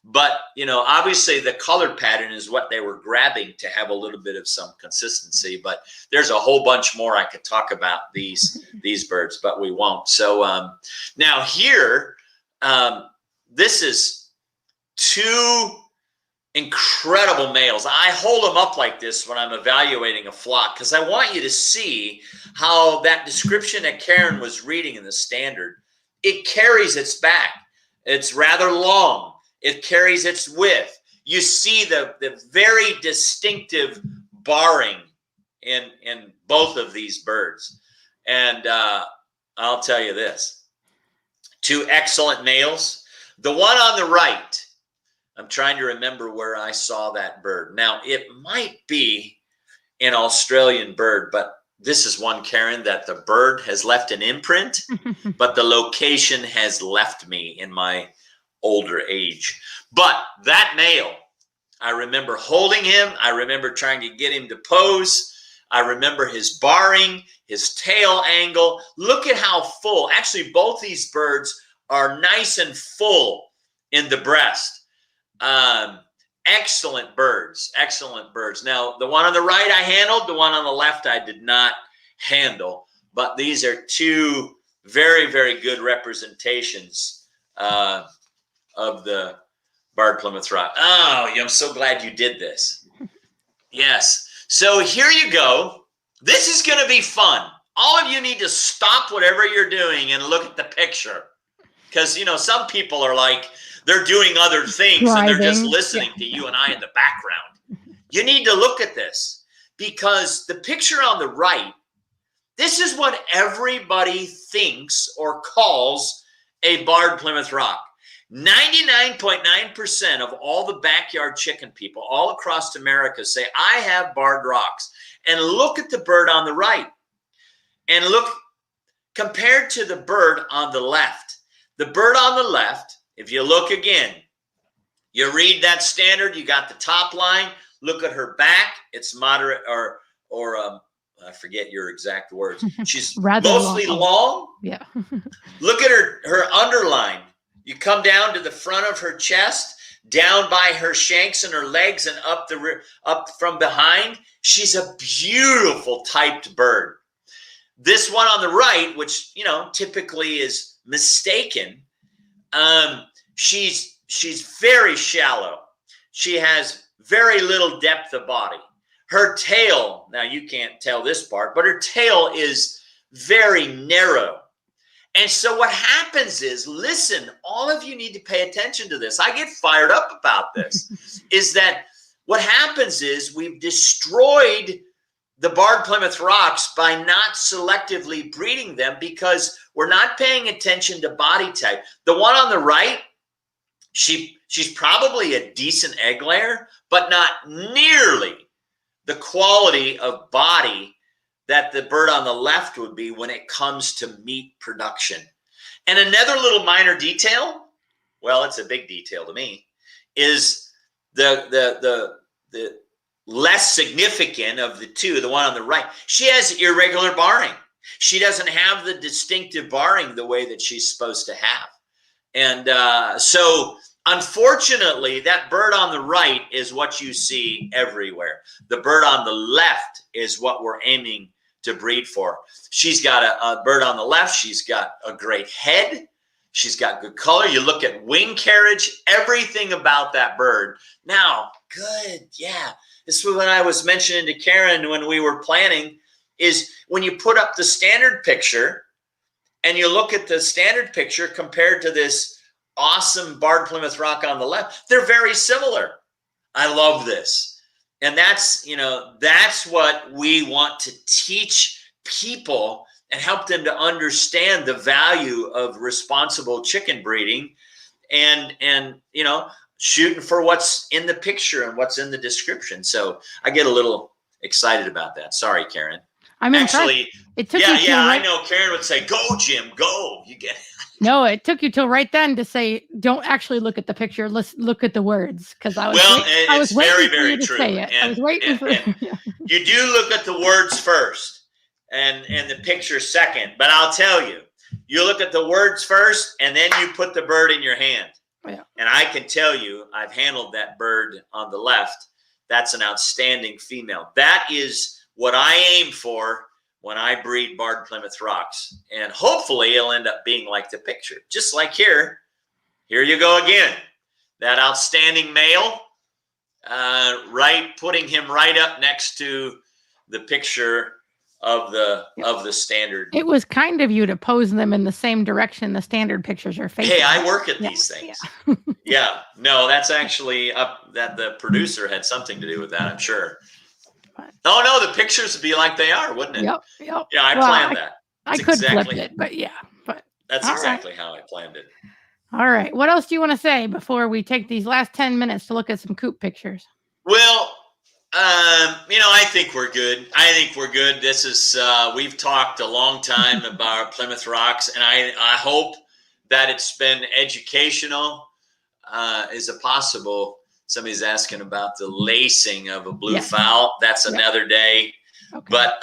But, obviously the color pattern is what they were grabbing to have a little bit of some consistency. But there's a whole bunch more I could talk about these birds, but we won't. So now here, this is two incredible males. I hold them up like this when I'm evaluating a flock because I want you to see how that description that Karen was reading in the standard, it carries its back. It's rather long. It carries its width. You see the very distinctive barring in both of these birds. And I'll tell you this, two excellent males. The one on the right, I'm trying to remember where I saw that bird. Now, it might be an Australian bird, but this is one, Karen, that the bird has left an imprint, but the location has left me in my older age. But that male, I remember holding him. I remember trying to get him to pose. I remember his barring, his tail angle. Look at how full. Actually, both these birds are nice and full in the breast. Excellent birds. Now, the one on the right I handled, the one on the left I did not handle. But these are two very, very good representations of the barred Plymouth Rock. Oh, I'm so glad you did this. Yes. So here you go. This is going to be fun. All of you need to stop whatever you're doing and look at the picture. Because, some people are like, they're doing other things and they're just listening to you and I in the background. You need to look at this because the picture on the right, this is what everybody thinks or calls a barred Plymouth Rock. 99.9% of all the backyard chicken people all across America say, I have barred rocks. And look at the bird on the right. And look compared to the bird on the left. The bird on the left, if you look again, you read that standard, you got the top line, look at her back, it's moderate or I forget your exact words. She's mostly long. Yeah. Look at her underline. You come down to the front of her chest, down by her shanks and her legs, and up from behind. She's a beautiful typed bird. This one on the right, which typically is mistaken, she's very shallow. She has very little depth of body. Her tail, now you can't tell this part, but her tail is very narrow. And so what happens is, listen, all of you need to pay attention to this. I get fired up about this, is that what happens is we've destroyed the barred Plymouth Rocks by not selectively breeding them because we're not paying attention to body type. The one on the right, she's probably a decent egg layer, but not nearly the quality of body that the bird on the left would be when it comes to meat production. And another little minor detail, well, it's a big detail to me, is the less significant of the two, the one on the right. She has irregular barring. She doesn't have the distinctive barring the way that she's supposed to have. And so unfortunately, that bird on the right is what you see everywhere. The bird on the left is what we're aiming to breed for. She's got a bird on the left. She's got a great head. She's got good color. You look at wing carriage, everything about that bird. Now, good, yeah. This is what I was mentioning to Karen when we were planning, is when you put up the standard picture and you look at the standard picture compared to this awesome barred Plymouth Rock on the left, they're very similar. I love this. And that's what we want to teach people and help them to understand the value of responsible chicken breeding and shooting for what's in the picture and what's in the description. So I get a little excited about that. Sorry, Karen. I'm actually. It took you till I know. Karen would say, "Go, Jim, go." You get it. No, it took you till right then to say, "Don't actually look at the picture. Let's look at the words." Because I was waiting for you to say it. I was waiting for. You do look at the words first, and the picture second. But I'll tell you, you look at the words first, and then you put the bird in your hand. Yeah. And I can tell you, I've handled that bird on the left. That's an outstanding female. That is what I aim for when I breed barred Plymouth Rocks. And hopefully it'll end up being like the picture. Just like here. Here you go again. That outstanding male, putting him right up next to the picture of the standard. It was kind of you to pose them in the same direction the standard pictures are facing. Hey, I work at these things. Yeah. Yeah. No, that's actually that the producer had something to do with that, I'm sure. Oh, no, the pictures would be like they are, wouldn't it? Yep. Yeah, I planned that. I could flip it, but yeah. That's exactly how I planned it. All right. What else do you want to say before we take these last 10 minutes to look at some coop pictures? Well, I think we're good. This is, we've talked a long time about Plymouth Rocks, and I hope that it's been educational. Is it possible? Somebody's asking about the lacing of a blue fowl. That's another day. Okay. But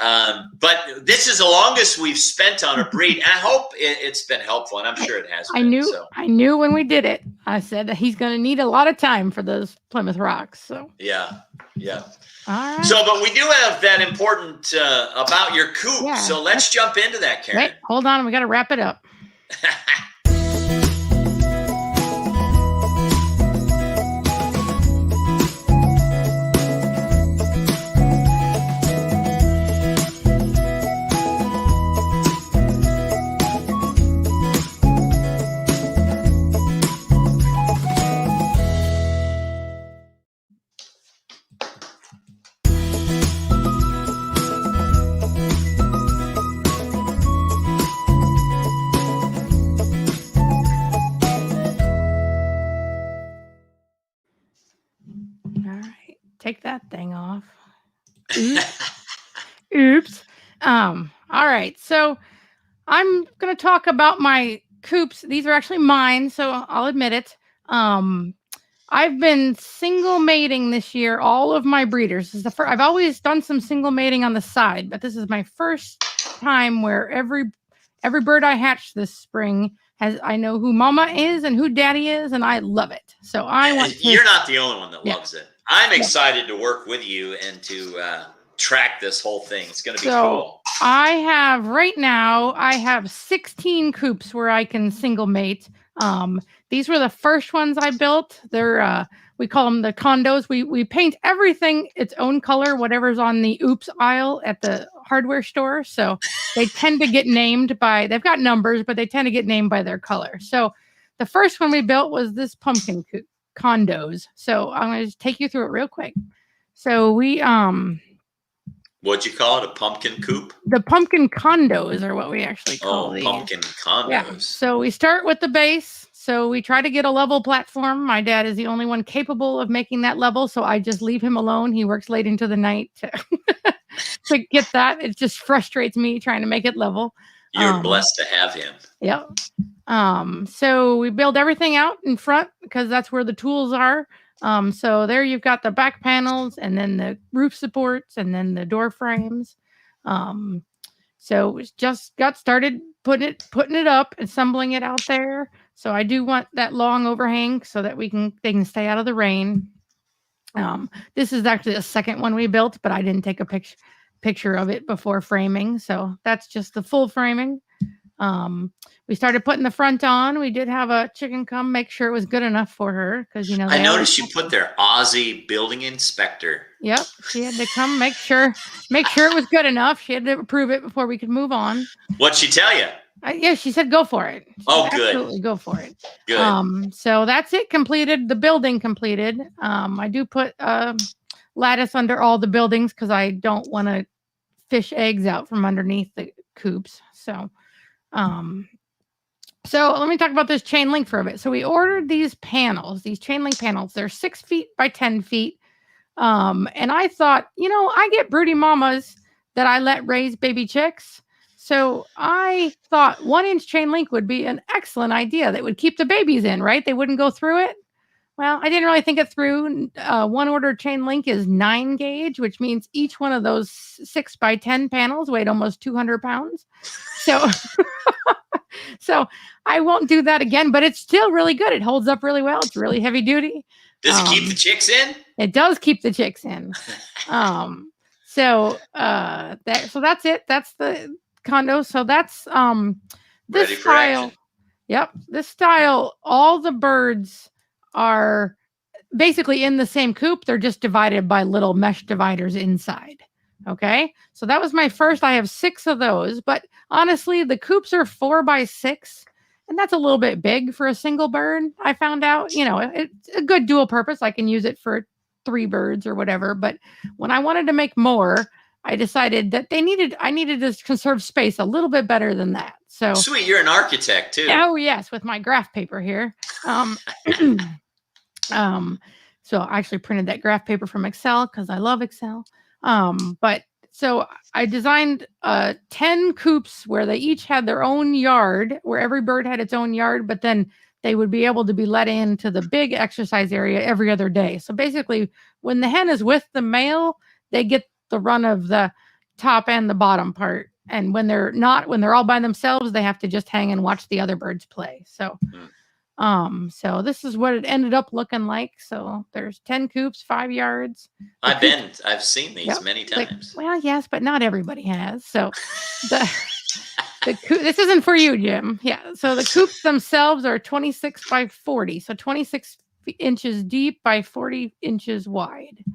this is the longest we've spent on a breed. And I hope it's been helpful, and I'm sure it has been. I knew when we did it. I said that he's going to need a lot of time for those Plymouth Rocks. So yeah. All right. So, but we do have that important about your coop. Yeah, so let's jump into that, Karen. Wait, hold on. We got to wrap it up. Take that thing off. Oops. All right. So I'm going to talk about my coops. These are actually mine, so I'll admit it. I've been single mating this year. All of my breeders. This is the first. I've always done some single mating on the side, but this is my first time where every bird I hatched this spring has. I know who Mama is and who Daddy is, and I love it. So I want to. You're not the only one that Yeah. loves it. I'm excited to work with you and to track this whole thing. It's going to be cool. I have 16 coops where I can single mate. These were the first ones I built. They're we call them the condos. We paint everything its own color, whatever's on the oops aisle at the hardware store. So they tend to get named by, they've got numbers, but they tend to get named by their color. So the first one we built was this pumpkin coop condos. So I'm going to just take you through it real quick. So we what'd you call it? A pumpkin coop? The pumpkin condos are what we actually call these. Pumpkin condos. Yeah. So we start with the base. So we try to get a level platform. My dad is the only one capable of making that level, so I just leave him alone. He works late into the night to get that. It just frustrates me trying to make it level. You're blessed to have him. Yep. So we build everything out in front because that's where the tools are. So there you've got the back panels and then the roof supports and then the door frames. So we just got started putting it up, assembling it out there. So I do want that long overhang so that they can stay out of the rain. This is actually the second one we built, but I didn't take a picture of it before framing. So that's just the full framing. We started putting the front on. We did have a chicken come make sure it was good enough for her because I noticed you put their Aussie building inspector. Yep, she had to come make sure it was good enough. She had to approve it before we could move on. What'd she tell you? Yeah, she said go for it. Good. Absolutely, go for it. Good. So that's it completed. The building completed. I do put lattice under all the buildings because I don't want to fish eggs out from underneath the coops. So let me talk about this chain link for a bit. So we ordered these chain link panels. They're 6 feet by 10 feet. And I thought, I get broody mamas that I let raise baby chicks. So I thought 1-inch chain link would be an excellent idea that would keep the babies in, right? They wouldn't go through it. Well, I didn't really think it through. One order chain link is 9 gauge, which means each one of those 6 by 10 panels weighed almost 200 pounds. So I won't do that again, but it's still really good. It holds up really well. It's really heavy duty. Does it keep the chicks in? It does keep the chicks in. So that's it. That's the condo. So that's this style. Yep. This style, all the birds are basically in the same coop. They're just divided by little mesh dividers inside. Okay. So that was my first. I have 6 of those, but honestly, the coops are 4 by 6, and that's a little bit big for a single bird. I found out, it's a good dual purpose. I can use it for 3 birds or whatever. But when I wanted to make more, I decided that I needed to conserve space a little bit better than that. So sweet, you're an architect too. Oh yes, with my graph paper here. So I actually printed that graph paper from Excel because I love Excel. But so I designed 10 coops where they each had their own yard, where every bird had its own yard, but then they would be able to be let into the big exercise area every other day. So basically, when the hen is with the male, they get the run of the top and the bottom part. And when they're all by themselves, they have to just hang and watch the other birds play. So, so this is what it ended up looking like. So there's 10 coops, 5 yards. I've seen these many times. Well, yes, but not everybody has. So this isn't for you, Jim. Yeah. So the coops themselves are 26 by 40. So 26 inches deep by 40 inches wide.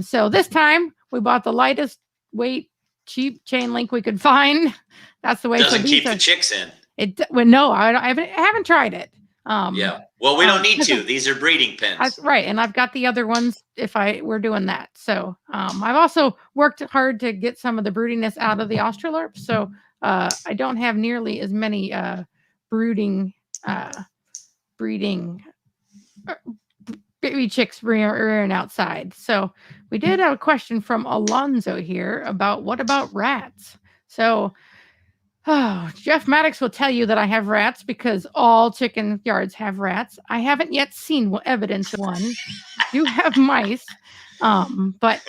So this time we bought the lightest weight, cheap chain link we could find. That's the way. Doesn't keep the chicks in. No, I haven't tried it. Yeah. Well, we don't need to. These are breeding pens. Right. And I've got the other ones if we're doing that. So I've also worked hard to get some of the broodiness out of the Australorp. So I don't have nearly as many breeding baby chicks rearing outside. So we did have a question from Alonzo here about what about rats? So Oh, Jeff Maddox will tell you that I have rats because all chicken yards have rats. I haven't yet seen evidence of one. I do have mice, but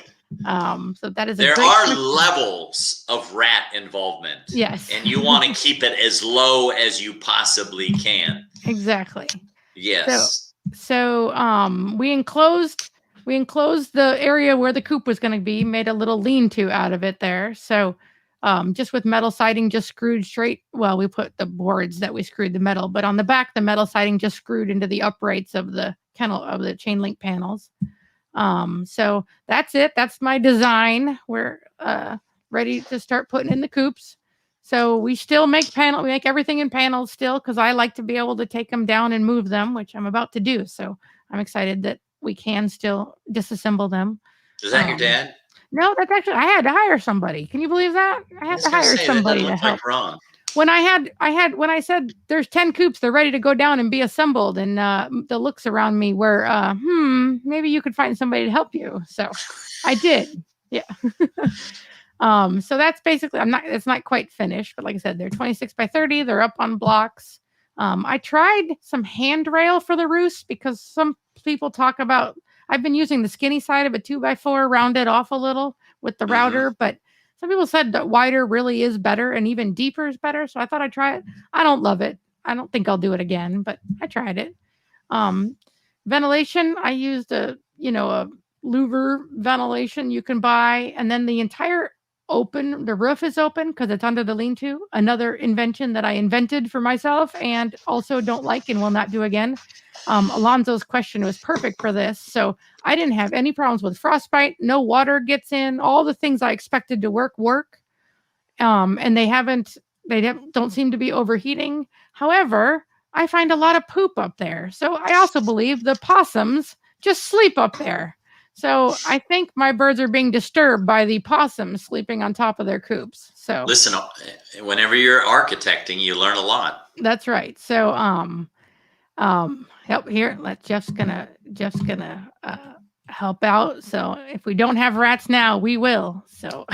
so that is a There great are question. levels of rat involvement, Yes, and you want to keep it as low as you possibly can. exactly. So Yes. we enclosed the area where the coop was going to be, made a little lean-to out of it there. So just with metal siding just screwed straight. Well, we put the boards that we screwed the metal, but on the back the metal siding just screwed into the uprights of the kennel of the chain link panels. So that's it. That's my design. We're ready to start putting in the coops. So we still make we make everything in panels still because I like to be able to take them down and move them, which I'm about to do. So I'm excited that we can still disassemble them. Is that your dad? No, that's actually I had to hire somebody. Can you believe that? I I had was to going to hire say, that doesn't somebody to look like help. Ron. When when I said there's 10 coops, they're ready to go down and be assembled, and the looks around me were, maybe you could find somebody to help you. So I did. Yeah. So that's basically it's not quite finished, but like I said, they're 26 by 30, they're up on blocks. I tried some handrail for the roost because some people talk about I've been using the skinny side of a 2x4 rounded off a little with the router, but some people said that wider really is better and even deeper is better. So I thought I'd try it. I don't love it. I don't think I'll do it again, but I tried it. Um, Ventilation, I used a louver ventilation you can buy, and then the entire the roof is open because it's under the lean-to. Another invention that I invented for myself and also don't like and will not do again. Alonzo's question was perfect for this. So I didn't have any problems with frostbite. No water gets in. All the things I expected to work. And don't seem to be overheating. However, I find a lot of poop up there. So I also believe the possums just sleep up there. So I think my birds are being disturbed by the possums sleeping on top of their coops. So Listen, whenever you're architecting, you learn a lot. that's right. So help here. Jeff's gonna help out. So if we don't have rats now, we will. So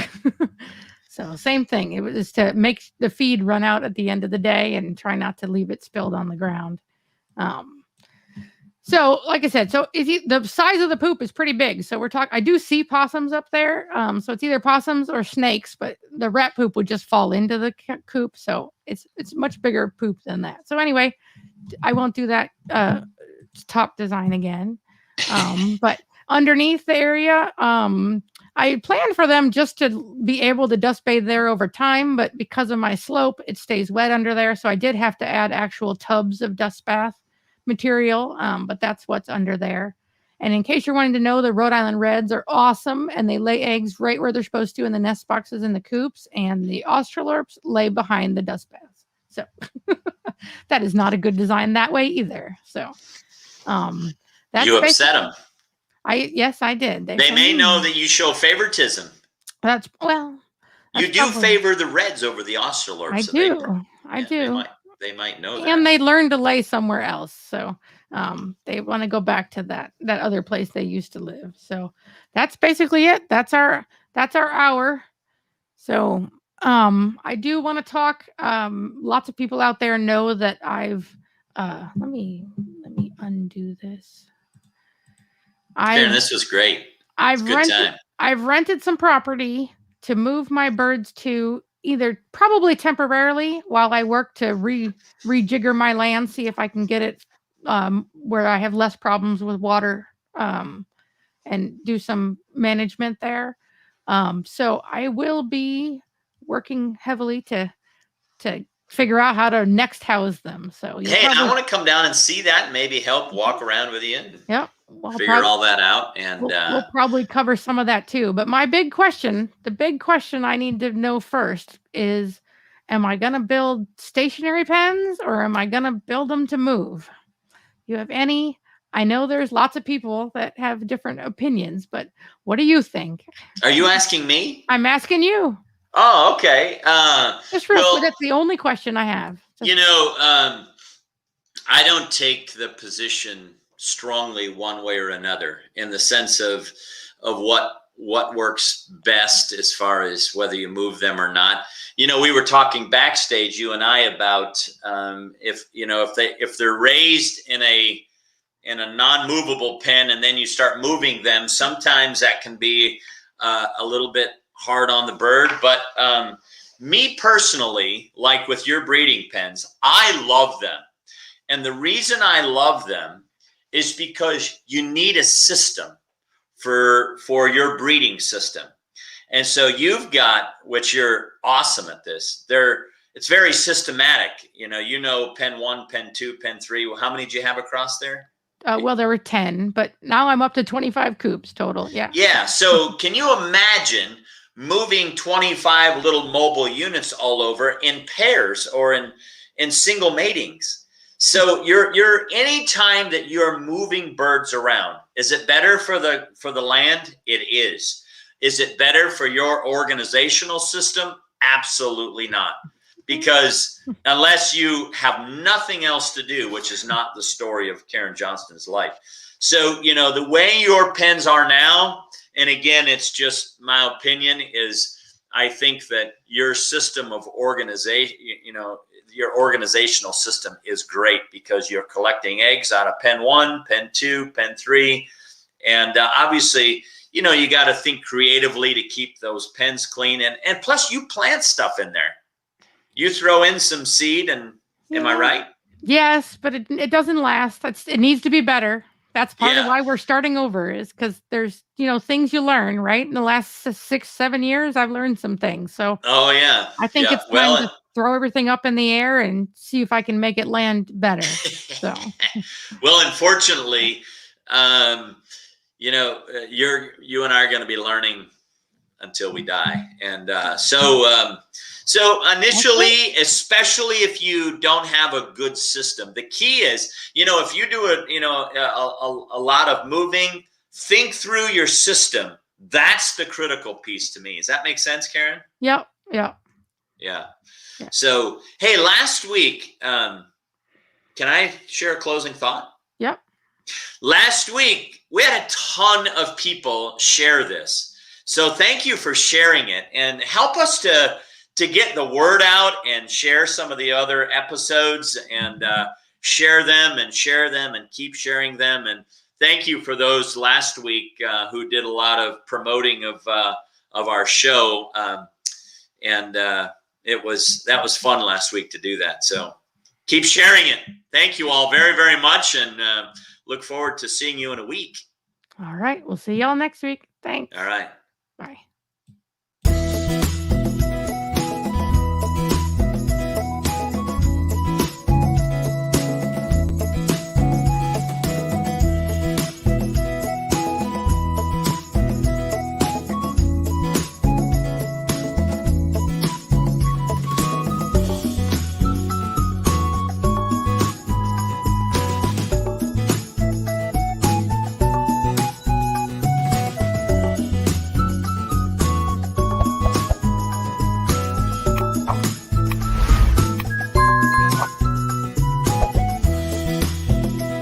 so same thing. It was to make the feed run out at the end of the day and try not to leave it spilled on the ground. Um, so like I said, the size of the poop is pretty big. So we're talking. I do see possums up there. So it's either possums or snakes, but the rat poop would just fall into the coop. So it's much bigger poop than that. So anyway, I won't do that top design again. But underneath the area, I planned for them just to be able to dust bathe there over time, but because of my slope, it stays wet under there. So I did have to add actual tubs of dust bath material, but that's what's under there. And in case you're wanting to know, the Rhode Island Reds are awesome and they lay eggs right where they're supposed to in the nest boxes in the coops, and the Australorps lay behind the dust baths. So that is not a good design that way either. So that's You upset them. Yes, I did. They may know that you show favoritism. That's well. You do favor the Reds over the Australorps. I so do. I do. They might know that. And they learned to lay somewhere else. So they want to go back to that other place they used to live. So that's basically it. That's our hour. So I do want to talk. Lots of people out there know that I've let me undo this. Karen, this was great. I've rented some property to move my birds to, either probably temporarily while I work to rejigger my land, see if I can get it where I have less problems with water, and do some management there. So I will be working heavily to figure out how to next house them. So hey, I want to come down and see that and maybe help walk around with you and figure all that out. And we'll probably cover some of that too. But the big question I need to know first is, am I going to build stationary pens or am I going to build them to move? You have any? I know there's lots of people that have different opinions, but what do you think? Are you asking me? I'm asking you. Oh, okay. Just real quick, that's the only question I have. I don't take the position strongly one way or another in the sense of what works best as far as whether you move them or not. We were talking backstage, you and I, about if they're raised in a non-movable pen and then you start moving them, sometimes that can be a little bit hard on the bird. But me personally, like with your breeding pens, I love them. And the reason I love them is because you need a system for your breeding system. And so you've got, which you're awesome at this, it's very systematic. Pen 1, pen 2, pen 3. How many do you have across there? Well, there were 10, but now I'm up to 25 coops total. Yeah. Yeah. So can you imagine moving 25 little mobile units all over in pairs or in single matings? So you're any time that you're moving birds around, is it better for the land? It is. Is it better for your organizational system? Absolutely not. Because unless you have nothing else to do, which is not the story of Karen Johnston's life. So, the way your pens are now, and again, it's just my opinion, is I think that your system of organization, your organizational system is great because you're collecting eggs out of pen 1, pen 2, pen 3. And obviously, you got to think creatively to keep those pens clean. And plus, you plant stuff in there. You throw in some seed, and am I right? Yes, but it doesn't last. It needs to be better. That's part of Yeah. why we're starting over, is because there's, things you learn, right? In the last 6, 7 years, I've learned some things. So Oh, yeah. I think it's time to throw everything up in the air and see if I can make it land better. So, well, unfortunately, you and I are going to be learning until we die. And so initially, especially if you don't have a good system, the key is, if you do a lot of moving, think through your system. That's the critical piece to me. Does that make sense, Karen? Yep. Yeah. So, hey, last week, can I share a closing thought? Yep. Last week, we had a ton of people share this. So thank you for sharing it, and help us to get the word out and share some of the other episodes, and share them and keep sharing them. And thank you for those last week who did a lot of promoting of our show. And that was fun last week to do that. So keep sharing it. Thank you all very, very much, and look forward to seeing you in a week. All right. We'll see y'all next week. Thanks. All right. Bye.